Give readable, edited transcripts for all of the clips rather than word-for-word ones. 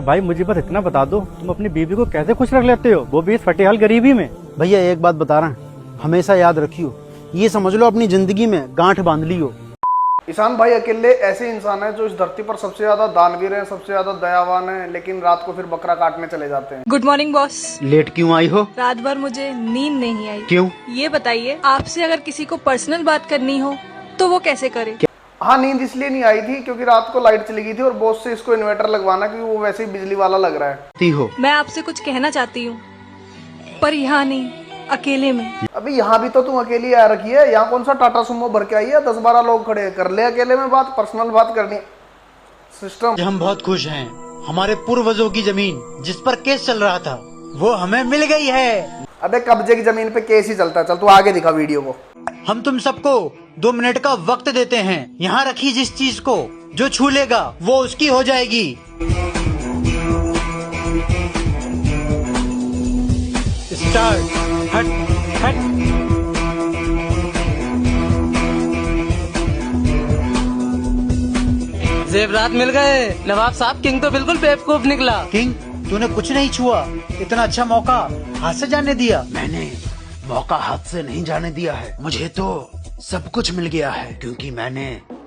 भाई मुझे बस इतना बता दो, तुम अपनी बीवी को कैसे खुश रख लेते हो, वो भी इस फटेहाल गरीबी में। भैया एक बात बता रहा हूँ, हमेशा याद रखियो, ये समझ लो अपनी जिंदगी में गांठ बांध लियो। ईशान भाई अकेले ऐसे इंसान है जो इस धरती पर सबसे ज्यादा दानवीर हैं, सबसे ज्यादा दयावान हैं, लेकिन रात को फिर बकरा काटने चले जाते हैं। Good morning boss. लेट क्यों आई हो? रात भर मुझे नींद नहीं आई। क्यों? ये बताइए, आपसे अगर किसी को पर्सनल बात करनी हो तो वो कैसे करे? हाँ, नींद इसलिए नहीं आई थी क्योंकि रात को लाइट चली गई थी और बॉस से इसको इन्वर्टर लगवाना क्योंकि वो वैसे ही बिजली वाला लग रहा है। हो मैं आपसे कुछ कहना चाहती हूँ, पर यहाँ नहीं, अकेले में। अभी यहाँ भी तो तुम अकेली आ रखी है, यहाँ कौन सा टाटा सुमो भर के आई है, 10-12 लोग खड़े हैं, कर ले अकेले में बात, पर्सनल बात करनी सिस्टम। हम बहुत खुश हैं, हमारे पूर्वजों की जमीन जिस पर केस चल रहा था वो हमें मिल गई है। अबे कब्जे की जमीन पे केस ही चलता है, चल तू आगे दिखा वीडियो को। हम तुम सबको 2 मिनट का वक्त देते हैं, यहाँ रखी जिस चीज को जो छू लेगा वो उसकी हो जाएगी। स्टार्ट। हट हट। जेवरात मिल गए। नवाब साहब, किंग तो बिल्कुल बेवकूफ निकला। किंग, तूने कुछ नहीं छुआ, इतना अच्छा मौका हाथ से जाने दिया। मैंने मौका हाथ से नहीं जाने दिया है, मुझे तो सब कुछ मिल गया है क्योंकि मैंने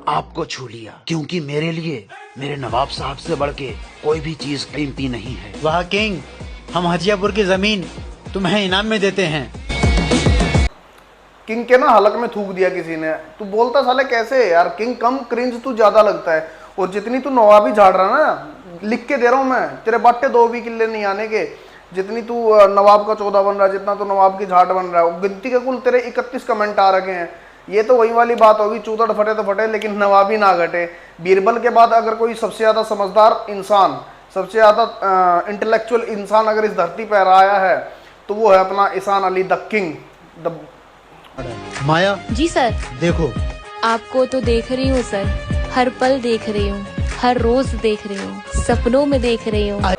आपको छू लिया, क्योंकि मेरे लिए मेरे नवाब साहब से बढ़ के कोई भी चीज कीमती नहीं है। वाह किंग, हम हजियापुर की जमीन तुम्हें इनाम में देते हैं। किंग के ना हलक में थूक दिया किसी ने। तू बोलता साले कैसे यार, किंग कम क्रिंज तू ज्यादा लगता है। और जितनी तू नवाबी झाड़ रहा ना, लिख के दे रहा हूँ मैं, तेरे बाटे 2 भी किले नहीं आने के। जितनी तू नवाब का 14 बन रहा है, जितना तू नवाब की झाट बन रहा है, गिनती के कुल तेरे 31 कमेंट आ रखे हैं। ये तो वही वाली बात होगी, चूतड़ फटे तो फटे लेकिन नवाबी ना घटे। बीरबल के बाद अगर कोई सबसे ज्यादा समझदार इंसान, सबसे ज्यादा इंटेलेक्चुअल इंसान अगर इस धरती पर आया है तो वो है अपना Ishan Ali the king. Maya ji sir. देखो, आपको तो देख रही हूँ सर, हर पल देख रही हूँ, हर रोज देख रही हूँ, सपनों में देख रही हूँ।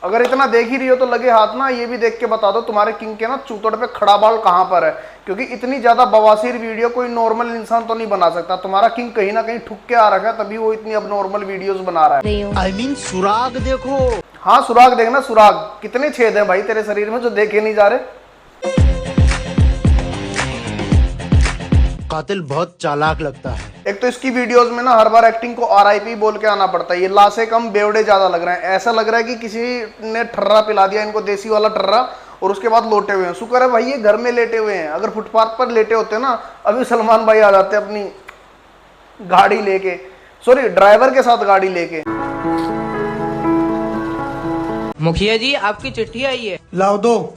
अगर इतना देख ही रही हो तो लगे हाथ ना ये भी देख के बता दो तुम्हारे किंग के ना चूतड़ पे खड़ा बाल कहाँ पर है, क्योंकि इतनी ज्यादा बवासीर वीडियो कोई नॉर्मल इंसान तो नहीं बना सकता। तुम्हारा किंग कहीं ना कहीं ठुक के आ रखा है, तभी वो इतनी अब नॉर्मल वीडियोस बना रहा है। I mean, सुराग देखो। हाँ सुराग देखना, सुराग कितने छेद हैं भाई तेरे शरीर में जो देखे नहीं जा रहे। कातिल बहुत चालाक लगता है। एक तो इसकी वीडियोस में ना हर बार एक्टिंग को RIP बोल के आना पड़ता है। ये ला से कम बेवड़े ज्यादा लग रहे हैं। ऐसा लग रहा है कि किसी ने ठर्रा पिला दिया इनको, देसी वाला ठर्रा, और उसके बाद लोटे हुए हैं। शुक्र है भाई ये घर में लेटे हुए हैं, अगर फुटपाथ पर लेटे होते ना अभी सलमान भाई आ जाते अपनी गाड़ी लेके, सॉरी ड्राइवर के साथ गाड़ी लेके। मुखिया जी, आपकी चिट्ठी आई है। लाओ दो।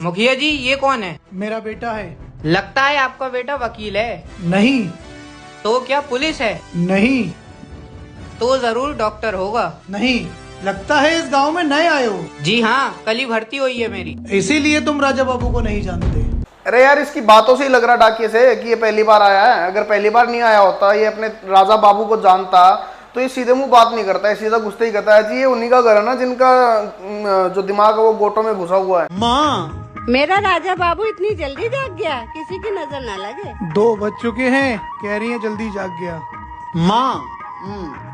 मुखिया जी, ये कौन है? मेरा बेटा है। लगता है आपका बेटा वकील है। नहीं। तो क्या पुलिस है? नहीं। तो जरूर डॉक्टर होगा। नहीं, लगता है इस गांव में नए आए हो। जी हाँ, कल ही भर्ती हुई है मेरी। इसीलिए तुम राजा बाबू को नहीं जानते। अरे यार इसकी बातों से ही लग रहा डाकिए से कि ये पहली बार आया है। अगर पहली बार नहीं आया होता, ये अपने राजा बाबू को जानता तो ये सीधे मुंह बात नहीं करता है, सीधा घुसते ही कहता है जी ये उन्हीं का घर है ना जिनका जो दिमाग है वो गोटों में घुसा हुआ है। माँ, मेरा राजा बाबू इतनी जल्दी जाग गया, किसी की नजर ना लगे। 2 बज चुके हैं, कह रही है जल्दी जाग गया। माँ।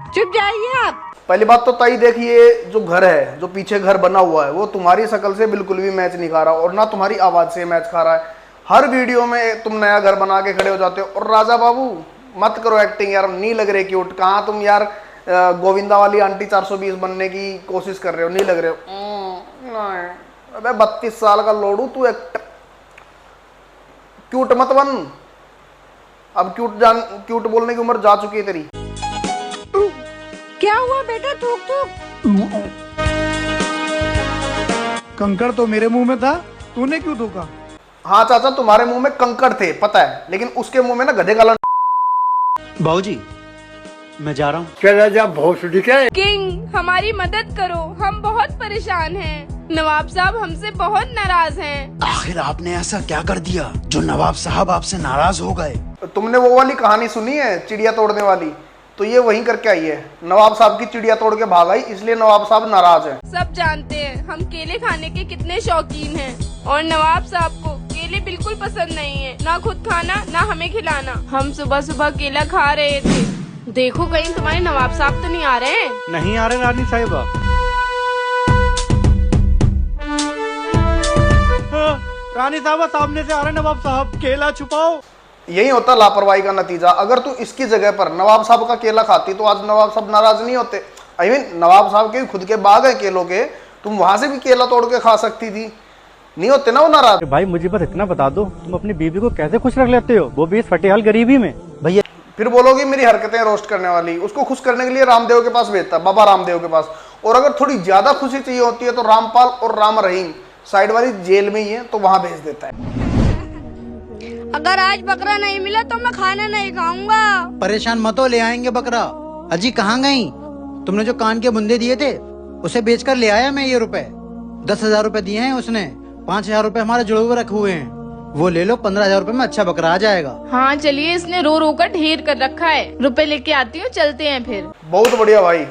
चुप जाइए आप। पहली बात तो ताई देखिए, जो घर है, जो पीछे घर बना हुआ है, वो तुम्हारी शक्ल से बिल्कुल भी मैच नहीं खा रहा और ना तुम्हारी आवाज से मैच खा रहा है। हर वीडियो में तुम नया घर बना के खड़े हो जाते हो। और राजा बाबू मत करो एक्टिंग यार, नहीं लग रहे क्यूट। कहाँ तुम यार गोविंदा वाली आंटी 420 बनने की कोशिश कर रहे हो, नहीं लग रहे हो। नहीं, अबे 32 साल का लोडू तू एक्ट क्यूट मत बन। अब क्यूट बोलने की उम्र जा चुकी है तेरी। क्या हुआ बेटा, थूक थूक। कंकड़ तो मेरे मुंह में था, तूने क्यों थूका? हाँ चाचा, तुम्हारे मुंह में कंकड़ थे पता है, लेकिन उसके मुंह में ना गधे का बाबूजी, मैं जा रहा हूँ। किंग हमारी मदद करो, हम बहुत परेशान हैं। नवाब साहब हमसे बहुत नाराज हैं। आखिर आपने ऐसा क्या कर दिया जो नवाब साहब आपसे नाराज हो गए? तुमने वो वाली कहानी सुनी है चिड़िया तोड़ने वाली, तो ये वहीं करके आई है। नवाब साहब की चिड़िया तोड़ के भाग आई, इसलिए नवाब साहब नाराज हैं। सब जानते हैं हम केले खाने के कितने शौकीन हैं, और नवाब साहब को केले बिल्कुल पसंद नहीं है, ना खुद खाना ना हमें खिलाना। हम सुबह सुबह केला खा रहे थे, देखो कहीं तुम्हारे नवाब साहब तो नहीं आ रहे हैं। नहीं आ रहे रानी साहिबा। रानी साहबा सामने से आ रहे नवाब साहब, केला छुपाओ। यही होता लापरवाही का नतीजा। अगर तू इसकी जगह पर नवाब साहब का केला खाती तो आज नवाब साहब नाराज नहीं होते। आई मीन नवाब साहब के खुद के बाग है केलों के, तुम वहां से भी केला तोड़ के खा सकती थी, नहीं होते ना वो नाराज। भाई मुझे बस इतना बता दो, तुम अपनी बीवी को कैसे खुश रख लेते हो, वो भी इस फटेहाल गरीबी में। भैया फिर बोलोगी मेरी हरकतें रोस्ट करने वाली। उसको खुश करने के लिए रामदेव के पास भेजता, बाबा रामदेव के पास। और अगर थोड़ी ज्यादा खुशी चाहिए होती है तो रामपाल और राम रहीम साइड वाली जेल में ही है, तो वहां भेज देता है। अगर आज बकरा नहीं मिला तो मैं खाना नहीं खाऊंगा। परेशान मत हो, ले आएंगे बकरा। अजी कहाँ गई? तुमने जो कान के बुंदे दिए थे उसे बेचकर ले आया मैं ये रुपए। 10,000 रुपए दिए हैं उसने, 5,000 रुपए हमारे जुड़े हुए रखे हुए हैं, वो ले लो। 15,000 रुपए में अच्छा बकरा आ जाएगा। हाँ चलिए, इसने रो रो कर ढेर कर रखा है। रुपए लेके आती हूँ, चलते हैं फिर। बहुत बढ़िया भाई,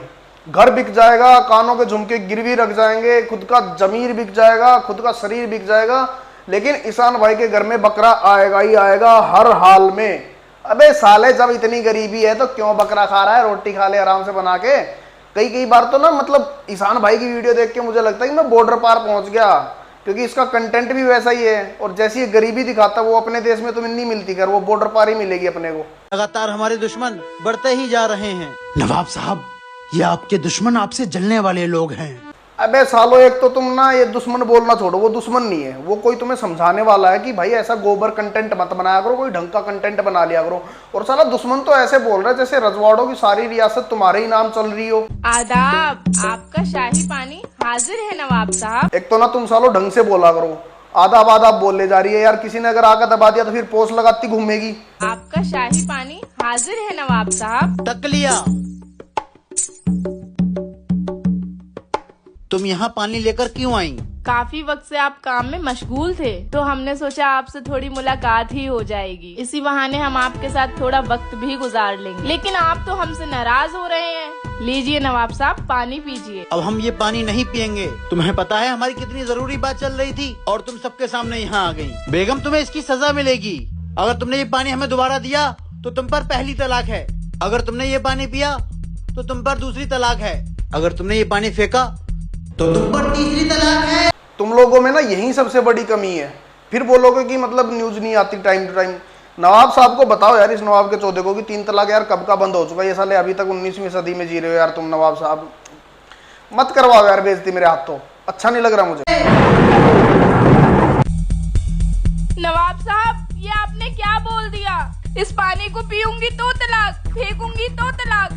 घर बिक जाएगा, कानों के झुमके गिरवी रख जाएंगे, खुद का जमीर बिक जाएगा, खुद का शरीर बिक जाएगा, लेकिन ईशान भाई के घर में बकरा आएगा ही आएगा हर हाल में। अबे साले जब इतनी गरीबी है तो क्यों बकरा खा रहा है, रोटी खा ले आराम से बना के। कई बार तो ना मतलब ईशान भाई की वीडियो देख के मुझे लगता है कि मैं बॉर्डर पार पहुंच गया, क्योंकि इसका कंटेंट भी वैसा ही है। और जैसी ये गरीबी दिखाता है वो अपने देश में तुम्हें नहीं मिलती, कर वो बॉर्डर पार ही मिलेगी अपने को। लगातार हमारे दुश्मन बढ़ते ही जा रहे हैं। नवाब साहब, ये आपके दुश्मन आपसे जलने वाले लोग हैं। अबे सालो, एक तो तुम ना ये दुश्मन बोलना छोड़ो, वो दुश्मन नहीं है, वो कोई तुम्हें समझाने वाला है कि भाई ऐसा गोबर कंटेंट मत बनाया करो, कोई ढंग का कंटेंट बना लिया करो। और साला दुश्मन तो ऐसे बोल रहा है जैसे रजवाड़ों की सारी रियासत तुम्हारे ही नाम चल रही हो। आदाब, आपका शाही पानी हाजिर है नवाब साहब। एक तो ना तुम सालो ढंग से बोला करो, आदाब आदाब बोलने जा रही है यार। किसी ने अगर आकर दबा दिया तो फिर पोस्ट लगाती घूमेगी। आपका शाही पानी हाजिर है नवाब साहब। तक लिया। तुम यहाँ पानी लेकर क्यों आई? काफी वक्त से आप काम में मशगूल थे, तो हमने सोचा आपसे थोड़ी मुलाकात ही हो जाएगी। इसी बहाने हम आपके साथ थोड़ा वक्त भी गुजार लेंगे। लेकिन आप तो हमसे नाराज हो रहे हैं। लीजिए नवाब साहब, पानी पीजिए। अब हम ये पानी नहीं पियेंगे। तुम्हें पता है हमारी कितनी जरूरी बात चल रही थी और तुम सबके सामने यहाँ आ गई। बेगम, तुम्हें इसकी सजा मिलेगी। अगर तुमने ये पानी हमें दोबारा दिया तो तुम पर पहली तलाक है। अगर तुमने ये पानी पिया तो तुम पर दूसरी तलाक है। अगर तुमने ये पानी फेंका तो तुम पर तीसरी तलाक है। तुम लोगों में ना यही सबसे बड़ी कमी है। फिर बोलोगे कि मतलब न्यूज नहीं आती टाइम टू टाइम। नवाब साहब को बताओ यार, इस नवाब के चौधे को, कि 3 तलाक यार कब का बंद हो चुका है। ये साले अभी तक 19वीं सदी में जी रहे हो यार तुम। नवाब साहब मत करवाओ यार बेइज्जती मेरे हाथों, अच्छा नहीं लग रहा मुझे। नवाब साहब, ये आपने क्या बोल दिया? इस पानी को पीऊंगी तो तलाक, फेंकूंगी तो तलाक,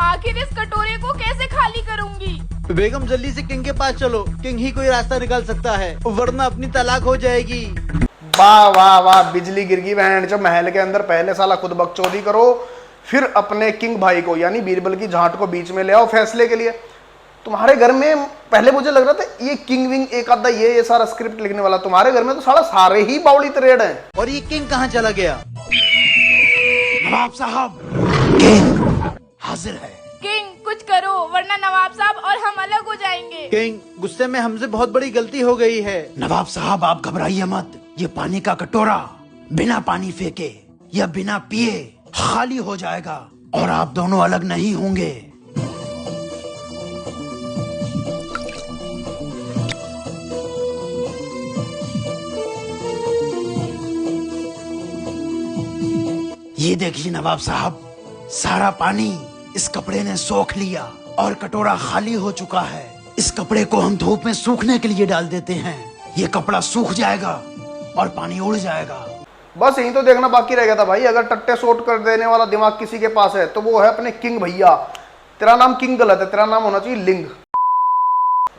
आखिर इस कटोरे को कैसे खाली करूंगी? बेगम जल्दी से किंग के पास चलो, किंग ही कोई रास्ता निकाल सकता है, वरना अपनी तलाक हो जाएगी। वाह वाह वाह, बिजली गिर गई बहन। जब महल के अंदर पहले साला खुद बकचोदी करो, फिर अपने किंग भाई को यानी बीरबल की झांट को बीच में ले आओ फैसले के लिए। तुम्हारे घर में पहले मुझे लग रहा था ये किंग विंग एक आधा ये सारा स्क्रिप्ट लिखने वाला, तुम्हारे घर में तो साला सारे ही बावली तरेड़ हैं। और ये किंग कहाँ चला गया? नवाब साहब, किंग हाजिर है। किंग कुछ करो, वरना नवाब साहब और हम अलग हो जाएंगे। किंग, गुस्से में हमसे बहुत बड़ी गलती हो गई है। नवाब साहब, आप घबराइए मत। ये पानी का कटोरा बिना पानी फेंके या बिना पिए खाली हो जाएगा और आप दोनों अलग नहीं होंगे। ये देखिए नवाब साहब, सारा पानी इस कपड़े ने सोख लिया और कटोरा खाली हो चुका है। इस कपड़े को हम धूप में सूखने के लिए डाल देते हैं। ये कपड़ा सूख जाएगा और पानी उड़ जाएगा। बस यही तो देखना बाकी रह गया था भाई। अगर टट्टे शॉट कर देने वाला दिमाग किसी के पास है तो वो है अपने किंग भैया। तेरा नाम किंग गलत है, तेरा नाम होना चाहिए लिंग।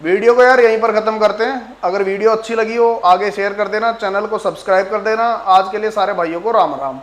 वीडियो को यार यहीं पर खत्म करते हैं। अगर वीडियो अच्छी लगी हो आगे शेयर कर देना, चैनल को सब्सक्राइब कर देना। आज के लिए सारे भाइयों को राम राम।